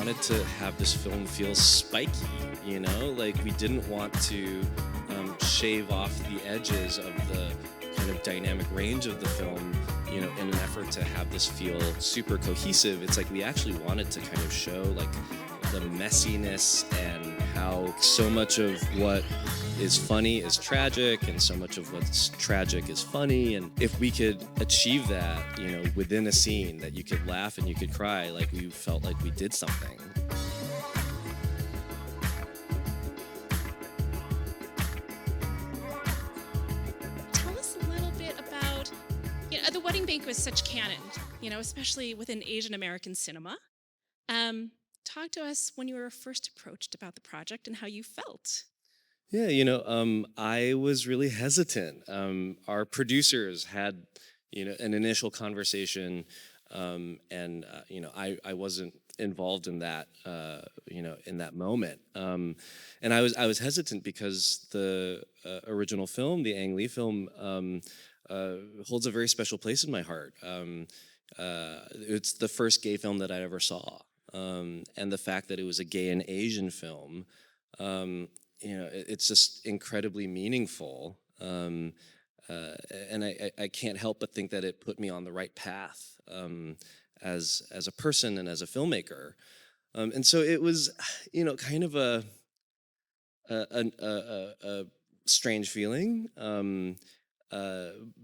wanted to have this film feel spiky, like we didn't want to shave off the edges of the kind of dynamic range of the film, in an effort to have this feel super cohesive. It's like we actually wanted to kind of show like the messiness and how so much of what is funny is tragic and so much of what's tragic is funny. And if we could achieve that, within a scene that you could laugh and you could cry, like we felt like we did something. Tell us a little bit about, The Wedding Banquet is such canon, especially within Asian American cinema. Talk to us when you were first approached about the project and how you felt. Yeah, I was really hesitant. Our producers had, an initial conversation, and I wasn't involved in that, in that moment. And I was hesitant because the original film, the Ang Lee film, holds a very special place in my heart. It's the first gay film that I ever saw, and the fact that it was a gay and Asian film. It's just incredibly meaningful. And I can't help but think that it put me on the right path as a person and as a filmmaker. And so it was, kind of a strange feeling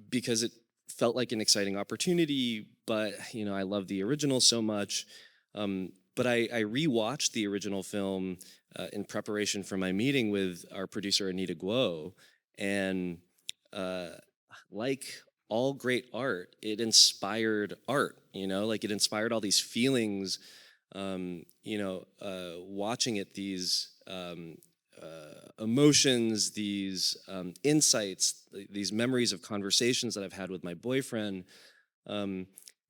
because it felt like an exciting opportunity, but, I love the original so much. But I rewatched the original film in preparation for my meeting with our producer, Anita Guo. And like all great art, it inspired art, like it inspired all these feelings, watching it, these emotions, these insights, these memories of conversations that I've had with my boyfriend.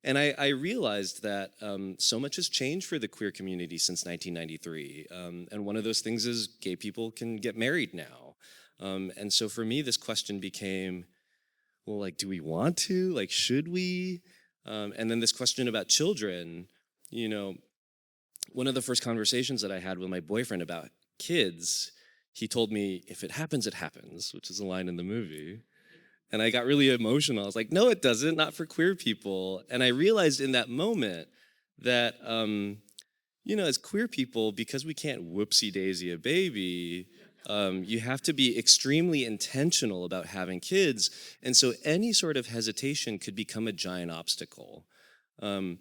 And I realized that so much has changed for the queer community since 1993. And one of those things is gay people can get married now. And so for me, this question became, well, like, do we want to? Like, should we? And then this question about children, one of the first conversations that I had with my boyfriend about kids, he told me, if it happens, it happens, which is a line in the movie. And I got really emotional. I was like, no, it doesn't, not for queer people. And I realized in that moment that, as queer people, because we can't whoopsie-daisy a baby, you have to be extremely intentional about having kids. And so any sort of hesitation could become a giant obstacle. And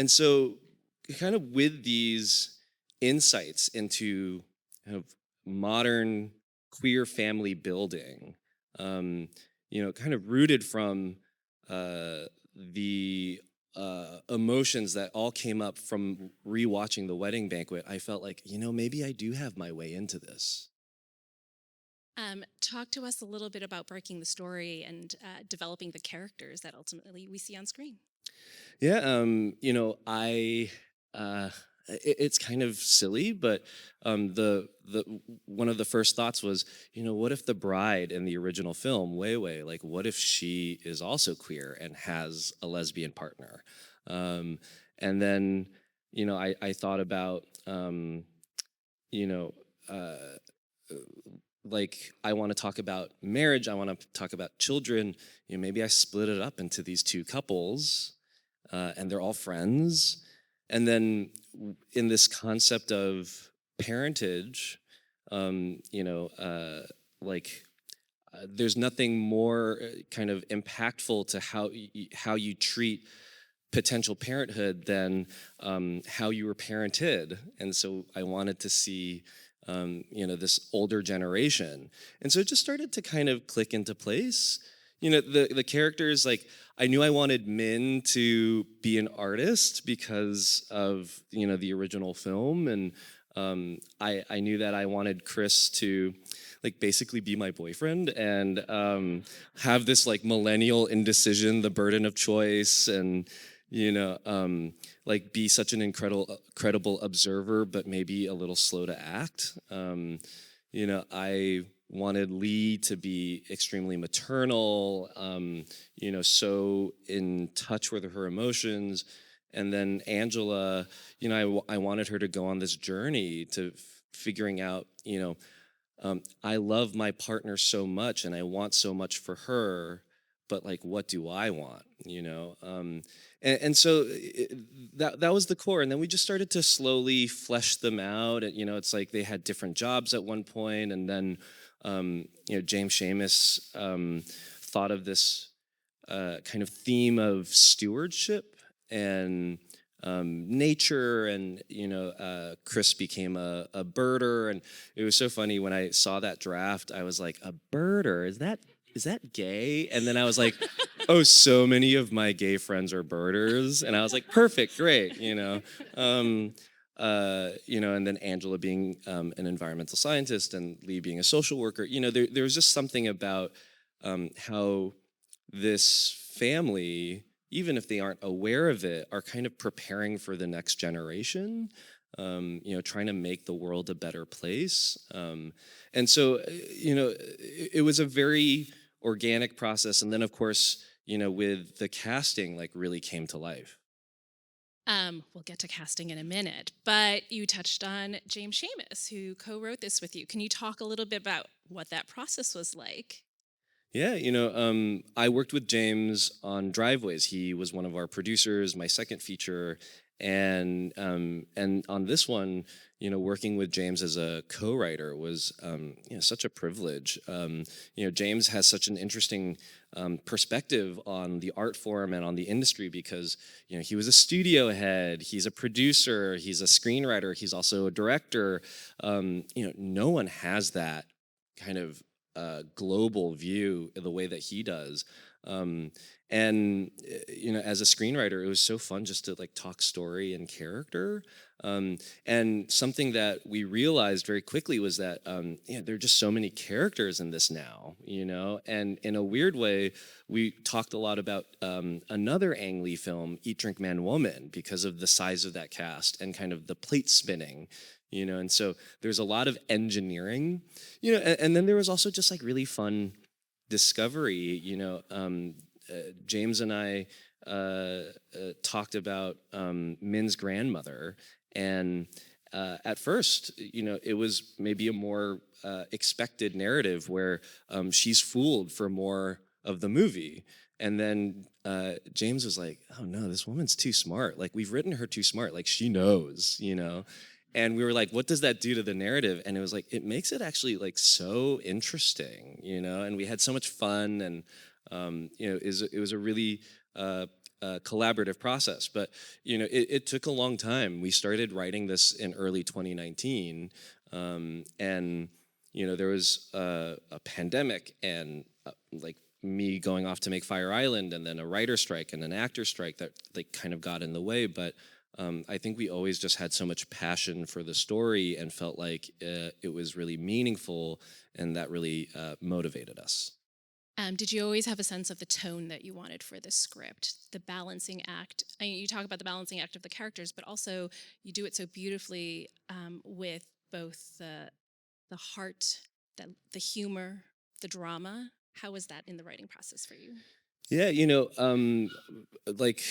so kind of with these insights into kind of modern queer family building, kind of rooted from the emotions that all came up from rewatching The Wedding Banquet, I felt like, maybe I do have my way into this. Talk to us a little bit about breaking the story and developing the characters that ultimately we see on screen. Yeah, it's kind of silly, but the one of the first thoughts was, what if the bride in the original film, Wei Wei, like, what if she is also queer and has a lesbian partner? And then, I thought about, like, I want to talk about marriage, I want to talk about children. Maybe I split it up into these two couples, and they're all friends. And then in this concept of parentage, there's nothing more kind of impactful to how you treat potential parenthood than how you were parented. And so I wanted to see this older generation. And so it just started to kind of click into place. The characters, like, I knew I wanted Min to be an artist because of, the original film. And I knew that I wanted Chris to, like, basically be my boyfriend and have this, like, millennial indecision, the burden of choice, and, like, be such an incredible observer, but maybe a little slow to act. I wanted Lee to be extremely maternal, so in touch with her emotions, And then Angela, I wanted her to go on this journey to figuring out, I love my partner so much and I want so much for her, but like, what do I want? And so that was the core. And then we just started to slowly flesh them out. And, it's like they had different jobs at one point. And then, James Sheamus thought of this kind of theme of stewardship and nature, and Chris became a birder, and it was so funny when I saw that draft. I was like, a birder, is that gay? And then I was like, oh, so many of my gay friends are birders, and I was like, perfect, great, and then Angela being an environmental scientist and Lee being a social worker. There was just something about how this family, even if they aren't aware of it, are kind of preparing for the next generation, trying to make the world a better place. And so, it was a very organic process. And then, of course, with the casting, like really came to life. We'll get to casting in a minute, but you touched on James Sheamus, who co-wrote this with you. Can you talk a little bit about what that process was like? Yeah, I worked with James on Driveways. He was one of our producers, my second feature, and on this one, working with James as a co-writer was such a privilege. James has such an interesting perspective on the art form and on the industry because he was a studio head, he's a producer, he's a screenwriter, he's also a director. No one has that kind of global view the way that he does. And as a screenwriter, it was so fun just to like talk story and character. And something that we realized very quickly was that there are just so many characters in this now, and in a weird way, we talked a lot about another Ang Lee film, Eat, Drink, Man, Woman, because of the size of that cast and kind of the plate spinning. And so there's a lot of engineering, and then there was also just like really fun discovery. James and I talked about Min's grandmother, and at first, it was maybe a more expected narrative where she's fooled for more of the movie. And then James was like, oh no, this woman's too smart. Like, we've written her too smart. Like, she knows, And we were like, what does that do to the narrative? And it was like, it makes it actually like so interesting, and we had so much fun. And, it was a really collaborative process. But, it took a long time. We started writing this in early 2019. And, there was a pandemic and like me going off to make Fire Island, and then a writer strike and an actor strike that like kind of got in the way. But I think we always just had so much passion for the story and felt like it was really meaningful, and that really motivated us. Did you always have a sense of the tone that you wanted for the script, the balancing act? I mean, you talk about the balancing act of the characters, but also you do it so beautifully with both the heart, the humor, the drama. How was that in the writing process for you? Yeah, like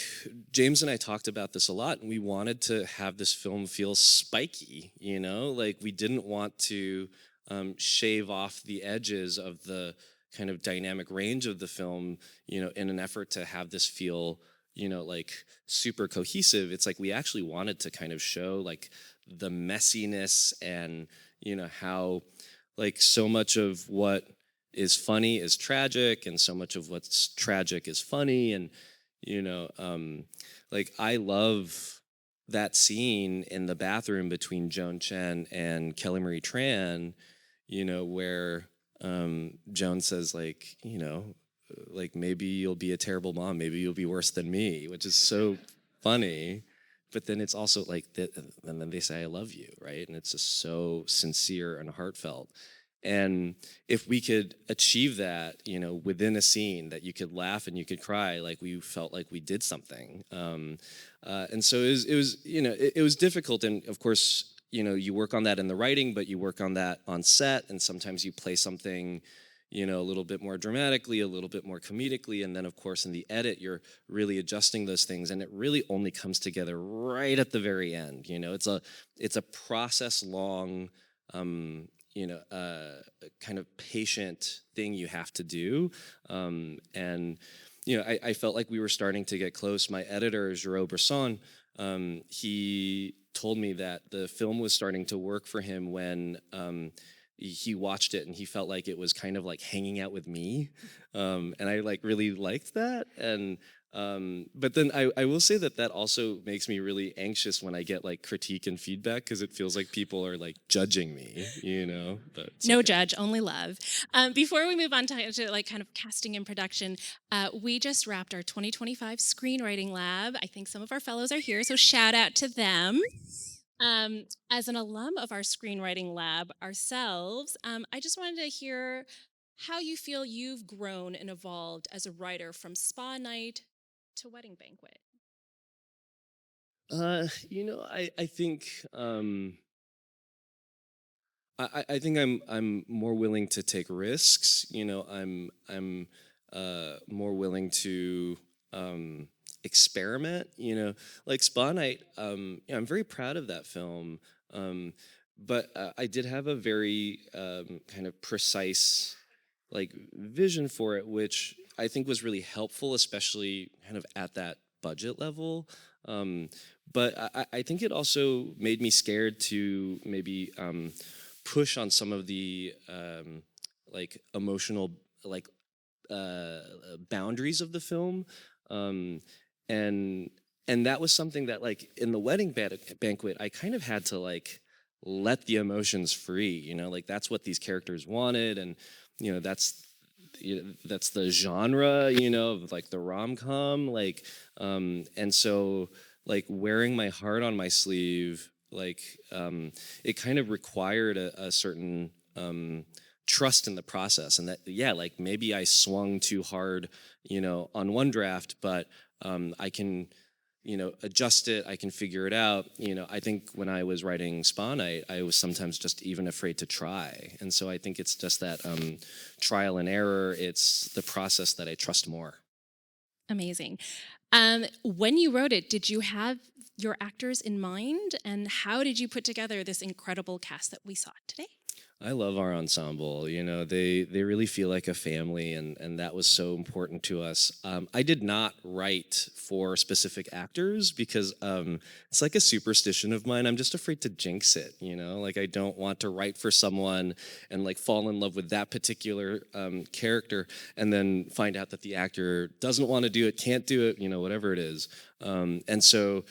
James and I talked about this a lot, and we wanted to have this film feel spiky, like we didn't want to shave off the edges of the kind of dynamic range of the film, in an effort to have this feel, like super cohesive. It's like we actually wanted to kind of show like the messiness and, how like so much of what is funny is tragic, and so much of what's tragic is funny. And like I love that scene in the bathroom between Joan Chen and Kelly Marie Tran, where Joan says like, like maybe you'll be a terrible mom, maybe you'll be worse than me, which is so funny. But then it's also like and then they say I love you, right? And it's just so sincere and heartfelt. And if we could achieve that, within a scene that you could laugh and you could cry, like we felt like we did something. And so it was difficult. And of course, you work on that in the writing, but you work on that on set. And sometimes you play something, a little bit more dramatically, a little bit more comedically, and then of course in the edit you're really adjusting those things, and it really only comes together right at the very end. It's a process long, kind of patient thing you have to do, and I felt like we were starting to get close. My editor, Giraud Bresson, he told me that the film was starting to work for him when he watched it and he felt like it was kind of like hanging out with me, and I like really liked that. And but then I will say that also makes me really anxious when I get like critique and feedback, because it feels like people are like judging me. But it's No okay. judge, only love. Before we move on to like kind of casting and production, we just wrapped our 2025 screenwriting lab. I think some of our fellows are here, so shout out to them. As an alum of our screenwriting lab ourselves, I just wanted to hear how you feel you've grown and evolved as a writer from Spa Night to Wedding Banquet. I think I think I'm more willing to take risks. I'm more willing to experiment. Like Spa Night. I'm very proud of that film. But I did have a very kind of precise like vision for it, which I think was really helpful, especially kind of at that budget level. Um, but I think it also made me scared to maybe push on some of the like emotional like boundaries of the film, um, and that was something that like in the banquet I kind of had to like let the emotions free. Like that's what these characters wanted, and that's that's the genre, of like the rom-com, like and so like wearing my heart on my sleeve, like it kind of required a certain trust in the process, and that yeah, like maybe I swung too hard on one draft, but I can adjust it. I can figure it out. I think when I was writing Spa Night, I was sometimes just even afraid to try. And so I think it's just that trial and error. It's the process that I trust more. Amazing. When you wrote it, did you have your actors in mind? And how did you put together this incredible cast that we saw today? I love our ensemble. They really feel like a family, and that was so important to us. I did not write for specific actors because it's like a superstition of mine. I'm just afraid to jinx it. Like I don't want to write for someone and like fall in love with that particular character, and then find out that the actor doesn't want to do it, can't do it, whatever it is. And so,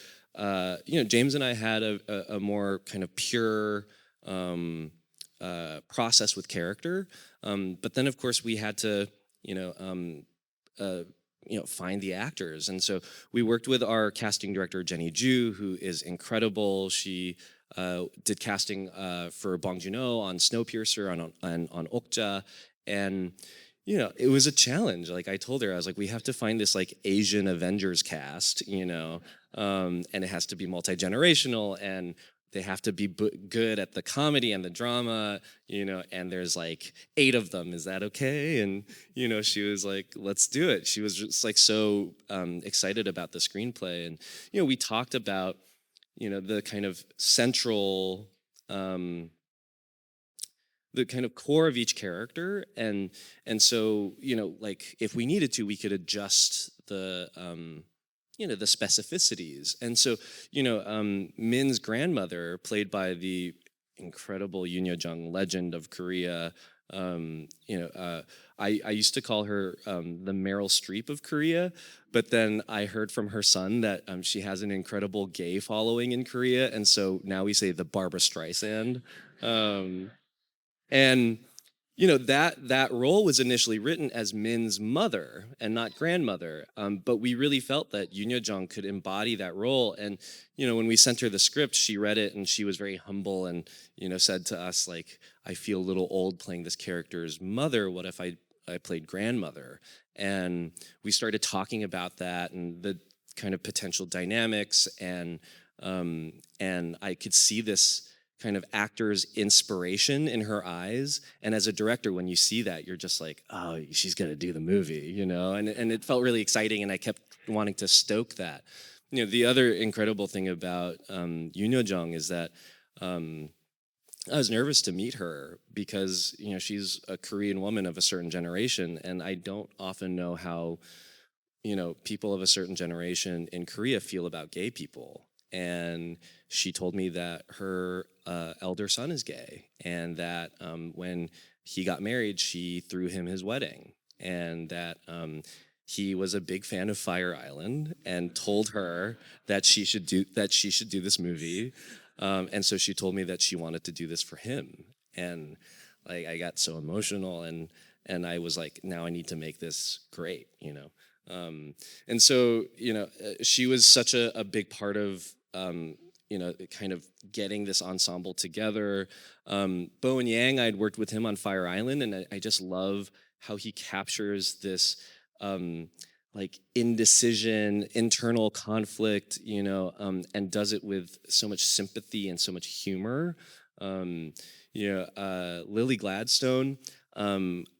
James and I had a more kind of pure. Process with character, but then of course we had to find the actors, and so we worked with our casting director Jenny Ju, who is incredible. She did casting for Bong Joon-ho on Snowpiercer, on Okja, and it was a challenge. Like I told her, I was like, we have to find this like Asian Avengers cast, and it has to be multi-generational, and they have to be good at the comedy and the drama, and there's like 8 of them. Is that okay? And, she was like, let's do it. She was just like so excited about the screenplay. And, we talked about, the kind of central, the kind of core of each character. And so, like if we needed to, we could adjust the specificities. And so, Min's grandmother, played by the incredible Yoon Yo-jung, legend of Korea, I used to call her the Meryl Streep of Korea, but then I heard from her son that she has an incredible gay following in Korea, and so now we say the Barbara Streisand. And that role was initially written as Min's mother and not grandmother, but we really felt that Yoon Yo-jung could embody that role. And when we sent her the script, she read it and she was very humble, and said to us like, I feel a little old playing this character's mother. What if I played grandmother? And we started talking about that and the kind of potential dynamics, and I could see this kind of actor's inspiration in her eyes. And as a director, when you see that, you're just like, oh, she's gonna do the movie, you know? And it felt really exciting, and I kept wanting to stoke that. You know, the other incredible thing about Yoon Yo-jung is that I was nervous to meet her because, you know, she's a Korean woman of a certain generation, and I don't often know how, you know, people of a certain generation in Korea feel about gay people. And she told me that her elder son is gay, and that when he got married, she threw him his wedding, and that he was a big fan of Fire Island, and told her that she should do this movie. And so she told me that she wanted to do this for him, and like I got so emotional, and I was like, now I need to make this great, you know. And so, you know, she was such a big part of, you know, kind of getting this ensemble together. Bowen Yang, I'd worked with him on Fire Island, and I just love how he captures this like indecision, internal conflict, you know, and does it with so much sympathy and so much humor. You know, Lily Gladstone.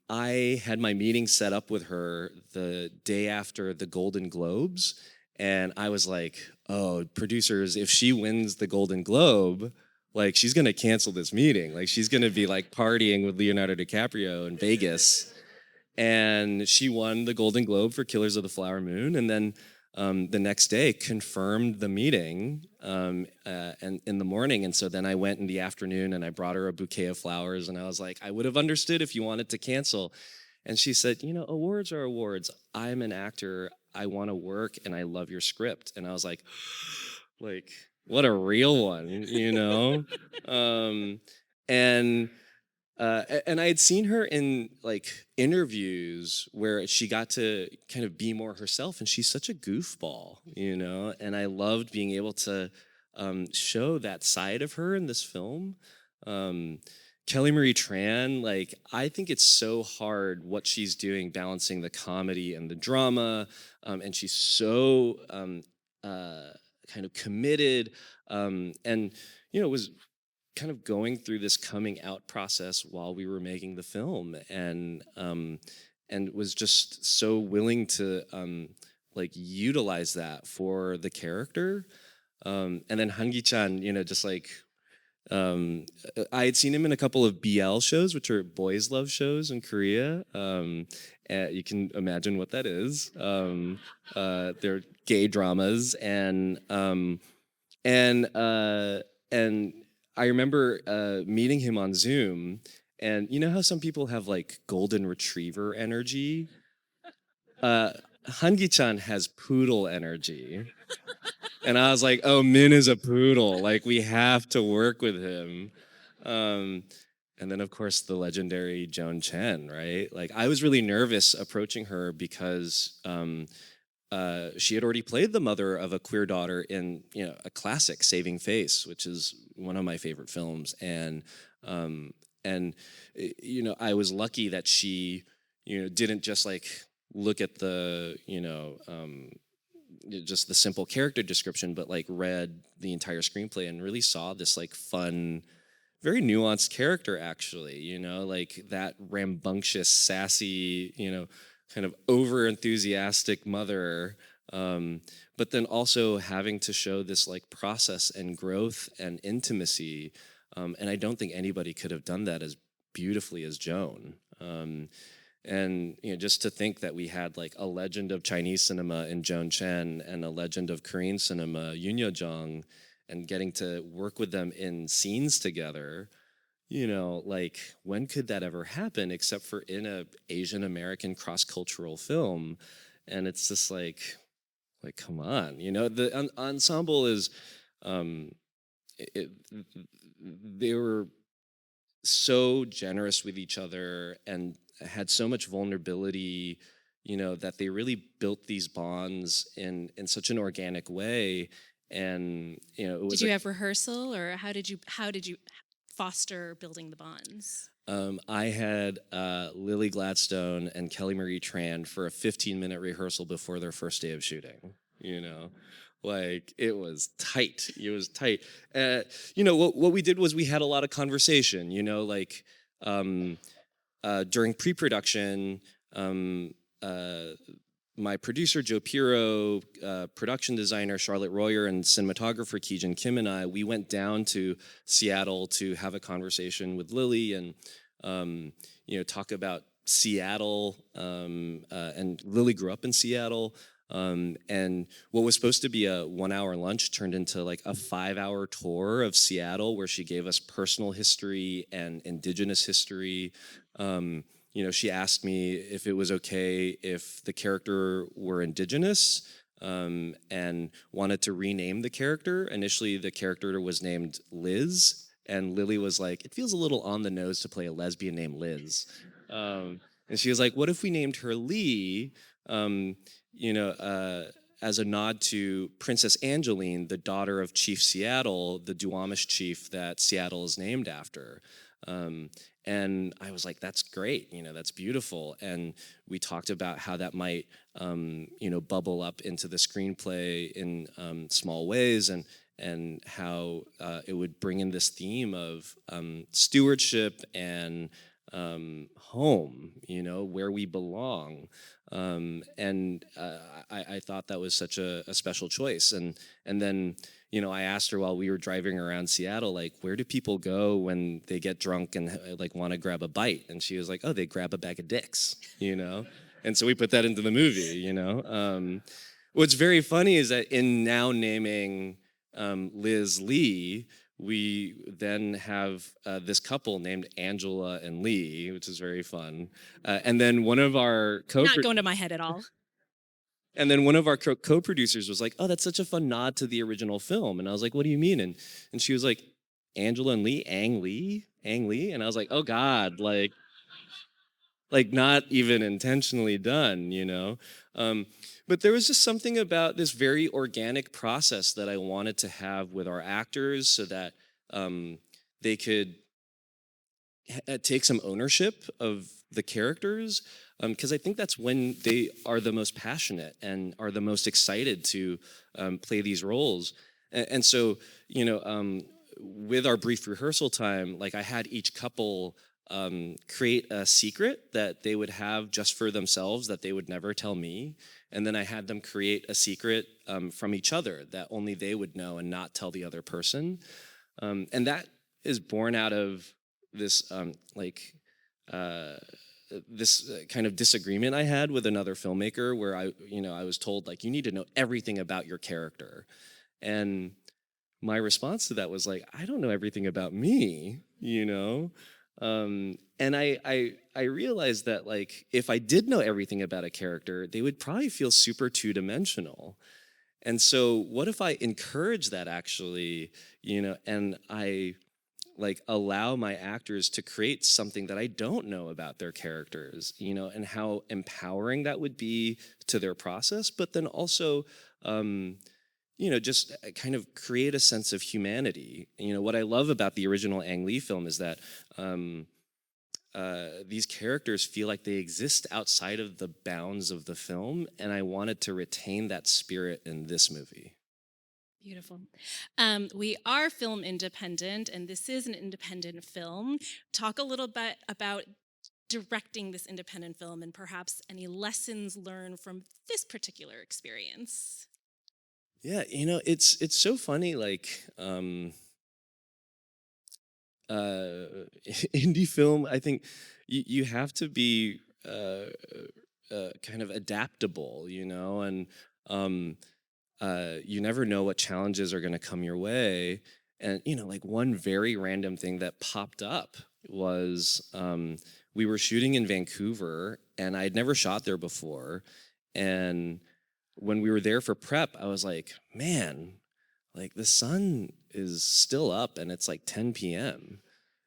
I had my meeting set up with her the day after the Golden Globes, and I was like, "Oh, producers, if she wins the Golden Globe, like she's gonna cancel this meeting. Like she's gonna be like partying with Leonardo DiCaprio in Vegas." And she won the Golden Globe for Killers of the Flower Moon, and then the next day confirmed the meeting and in the morning. And so then I went in the afternoon and I brought her a bouquet of flowers, and I was like, I would have understood if you wanted to cancel. And she said, you know, awards are awards. I'm an actor. I want to work, and I love your script. And I was like, what a real one, you know? And and I had seen her in like interviews where she got to kind of be more herself, and she's such a goofball, you know. And I loved being able to show that side of her in this film. Kelly Marie Tran, like I think it's so hard what she's doing, balancing the comedy and the drama, and she's so kind of committed, and you know was kind of going through this coming out process while we were making the film, and was just so willing to like utilize that for the character. And then Hangi-chan, you know, just like I had seen him in a couple of BL shows, which are boys' love shows in Korea. You can imagine what that is. They're gay dramas, and and I remember meeting him on Zoom, and you know how some people have like golden retriever energy? Hangi-chan has poodle energy. And I was like, oh, Min is a poodle. Like, we have to work with him. And then, of course, the legendary Joan Chen, right? Like, I was really nervous approaching her because she had already played the mother of a queer daughter in, you know, a classic, Saving Face, which is one of my favorite films. And you know, I was lucky that she, you know, didn't just like look at the, you know, just the simple character description, but like read the entire screenplay and really saw this like fun, very nuanced character, actually, you know, like that rambunctious, sassy, you know, kind of over enthusiastic mother, but then also having to show this like process and growth and intimacy. And I don't think anybody could have done that as beautifully as Joan. And you know, just to think that we had like a legend of Chinese cinema in Joan Chen and a legend of Korean cinema, Yoon Yo-jung, and getting to work with them in scenes together, you know, like when could that ever happen except for in a Asian American cross-cultural film? And it's just like come on, you know, the ensemble is, it, they were so generous with each other and had so much vulnerability, you know, that they really built these bonds in such an organic way. And you know, it was Did you have rehearsal, or how did you foster building the bonds? I had Lily Gladstone and Kelly Marie Tran for a 15-minute rehearsal before their first day of shooting. You know, Like it was tight. It was tight. What we did was we had a lot of conversation. Like during pre-production, uh, my producer Joe Piro, production designer Charlotte Royer, and cinematographer Keegan Kim and I, we went down to Seattle to have a conversation with Lily and talk about Seattle. And Lily grew up in Seattle. And what was supposed to be a 1-hour lunch turned into like a 5-hour tour of Seattle, where she gave us personal history and indigenous history. She asked me if it was okay if the character were indigenous, and wanted to rename the character. Initially, the character was named Liz, and Lily was like, "It feels a little on the nose to play a lesbian named Liz." And she was like, "What if we named her Lee?" As a nod to Princess Angeline, the daughter of Chief Seattle, the Duwamish chief that Seattle is named after. And I was like, that's great, that's beautiful. And we talked about how that might, bubble up into the screenplay in small ways, and how it would bring in this theme of stewardship and home, where we belong. I thought that was such a special choice. And then, I asked her while we were driving around Seattle, like, where do people go when they get drunk and like want to grab a bite? And she was like, oh, they grab a bag of dicks, And so we put that into the movie, What's very funny is that in now naming Liz Lee, we then have this couple named Angela and Lee, which is very fun. And then one of our Not going to my head at all. And then one of our co-producers was like, "Oh, that's such a fun nod to the original film." And I was like, "What do you mean?" And she was like, "Angela and Lee, Ang Lee, Ang Lee." And I was like, "Oh God, like not even intentionally done." But there was just something about this very organic process that I wanted to have with our actors, so that they could take some ownership of the characters, because I think that's when they are the most passionate and are the most excited to play these roles. And so, with our brief rehearsal time, like I had each couple create a secret that they would have just for themselves that they would never tell me. And then I had them create a secret from each other that only they would know and not tell the other person. And that is born out of this this kind of disagreement I had with another filmmaker, where I was told, like, you need to know everything about your character. And my response to that was like, I don't know everything about me, and I realized that, like, if I did know everything about a character, they would probably feel super two-dimensional. And so what if I encourage that, actually, and I like allow my actors to create something that I don't know about their characters, and how empowering that would be to their process, but then also, just kind of create a sense of humanity. What I love about the original Ang Lee film is that these characters feel like they exist outside of the bounds of the film, and I wanted to retain that spirit in this movie. Beautiful. We are film independent, and this is an independent film. Talk a little bit about directing this independent film and perhaps any lessons learned from this particular experience. Yeah, it's so funny, like indie film, I think you have to be kind of adaptable, and you never know what challenges are going to come your way. And like one very random thing that popped up was we were shooting in Vancouver, and I had never shot there before. And when we were there for prep, I was like, man, like the sun is still up and it's like 10 p.m.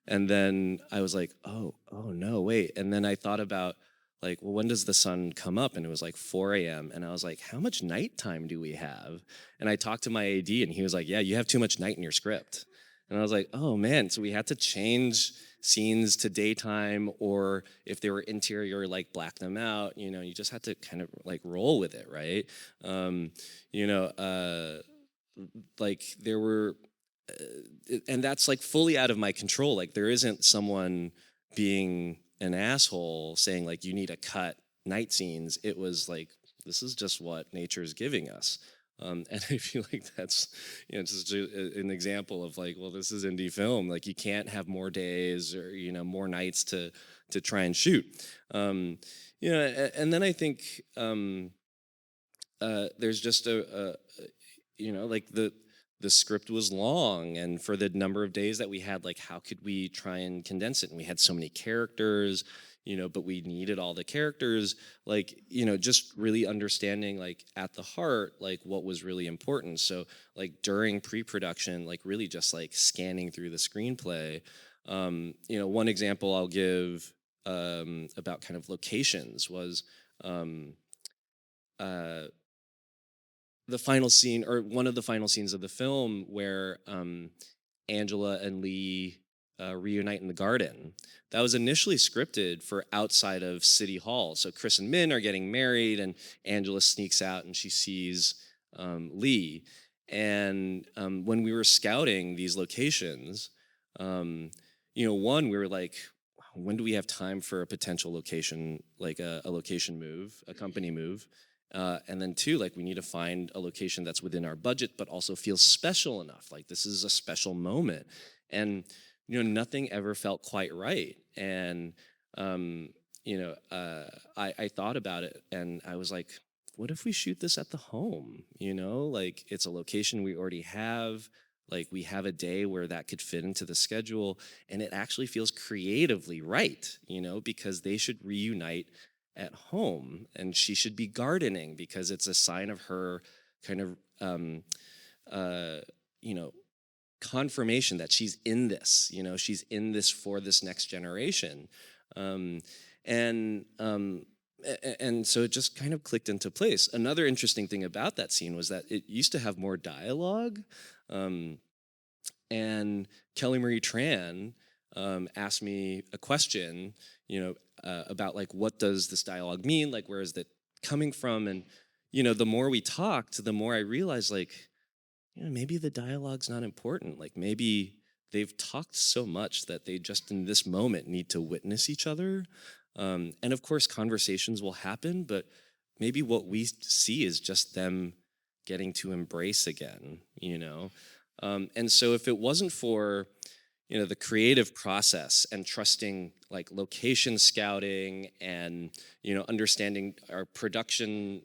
And then I was like, oh no, wait. And then I thought about, like, well, when does the sun come up? And it was like 4 a.m. And I was like, how much nighttime do we have? And I talked to my AD, and he was like, yeah, you have too much night in your script. And I was like, oh man. So we had to change scenes to daytime, or if they were interior, like black them out. You just had to kind of like roll with it, right? Um, you know, like there were, and that's like fully out of my control. Like there isn't someone being an asshole saying like you need to cut night scenes. It was like this is just what nature is giving us. And I feel like that's just an example of like, well, this is indie film. Like you can't have more days or more nights to try and shoot. And then I think there's just like the script was long, and for the number of days that we had, like how could we try and condense it? And we had so many characters, but we needed all the characters, like just really understanding like at the heart like what was really important. So like during pre-production, like really just like scanning through the screenplay. One example I'll give about kind of locations was uh, the final scene, or one of the final scenes of the film, where Angela and Lee reunite in the garden. That was initially scripted for outside of City Hall. So Chris and Min are getting married, and Angela sneaks out and she sees Lee. And when we were scouting these locations, one, we were like, when do we have time for a potential location, like a location move, a company move? And then two, like we need to find a location that's within our budget, but also feels special enough. Like this is a special moment, and nothing ever felt quite right. And I thought about it, and I was like, what if we shoot this at the home? Like it's a location we already have. Like we have a day where that could fit into the schedule, and it actually feels creatively right. Because they should reunite at home, and she should be gardening because it's a sign of her kind of uh, you know confirmation that she's in this. She's in this for this next generation. um, and um, and so it just kind of clicked into place. Another interesting thing about that scene was that it used to have more dialogue. And Kelly Marie Tran asked me a question, about like what does this dialogue mean? Like where is that coming from? And the more we talked, the more I realized like, maybe the dialogue's not important. Like maybe they've talked so much that they just in this moment need to witness each other. And of course, conversations will happen, but maybe what we see is just them getting to embrace again. And so if it wasn't for the creative process and trusting like location scouting and understanding our production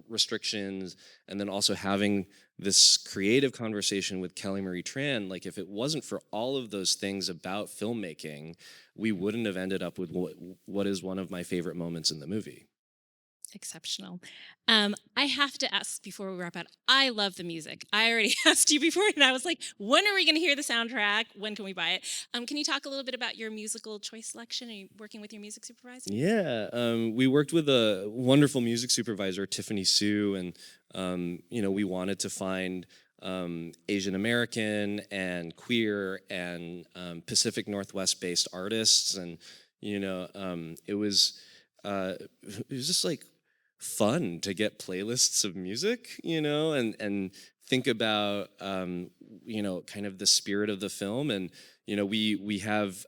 restrictions, and then also having this creative conversation with Kelly Marie Tran, like if it wasn't for all of those things about filmmaking, we wouldn't have ended up with what is one of my favorite moments in the movie. Exceptional. I have to ask before we wrap up. I love the music. I already asked you before, and I was like, "When are we going to hear the soundtrack? When can we buy it?" Can you talk a little bit about your musical choice selection? Are you working with your music supervisor? Yeah, we worked with a wonderful music supervisor, Tiffany Sue, and we wanted to find Asian American and queer and Pacific Northwest based artists, and it was just like fun to get playlists of music, and think about kind of the spirit of the film. And we have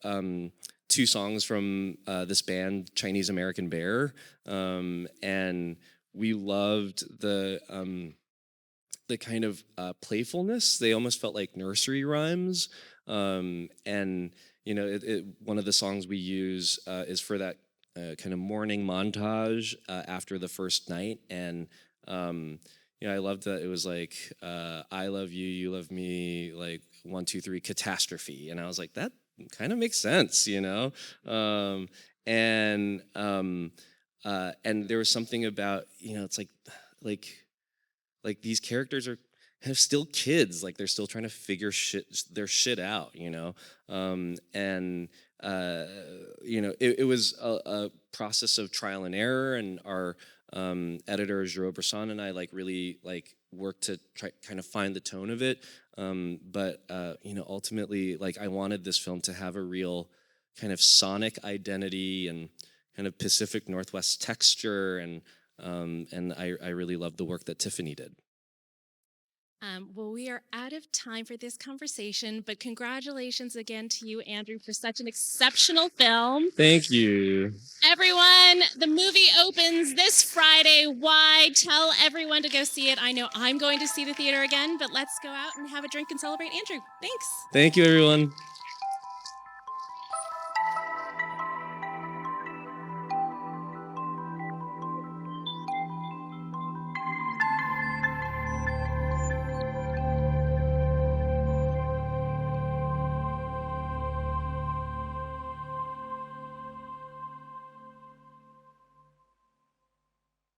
two songs from this band Chinese American Bear, and we loved the kind of playfulness. They almost felt like nursery rhymes. And one of the songs we use is for that kind of morning montage after the first night. And I loved that it was like I love you, you love me, like 1 2 3 catastrophe. And I was like, that kind of makes sense. And and there was something about it's like these characters are still kids, like they're still trying to figure their shit out. And it was a process of trial and error, and our editor Jerome Bresson and I like really like worked to try kind of find the tone of it. But ultimately, like, I wanted this film to have a real kind of sonic identity and kind of Pacific Northwest texture, and I really loved the work that Tiffany did. Well, we are out of time for this conversation, but congratulations again to you, Andrew, for such an exceptional film. Thank you. Everyone, the movie opens this Friday. Why? Tell everyone to go see it. I know I'm going to see the theater again, but let's go out and have a drink and celebrate Andrew. Thanks. Thank you, everyone.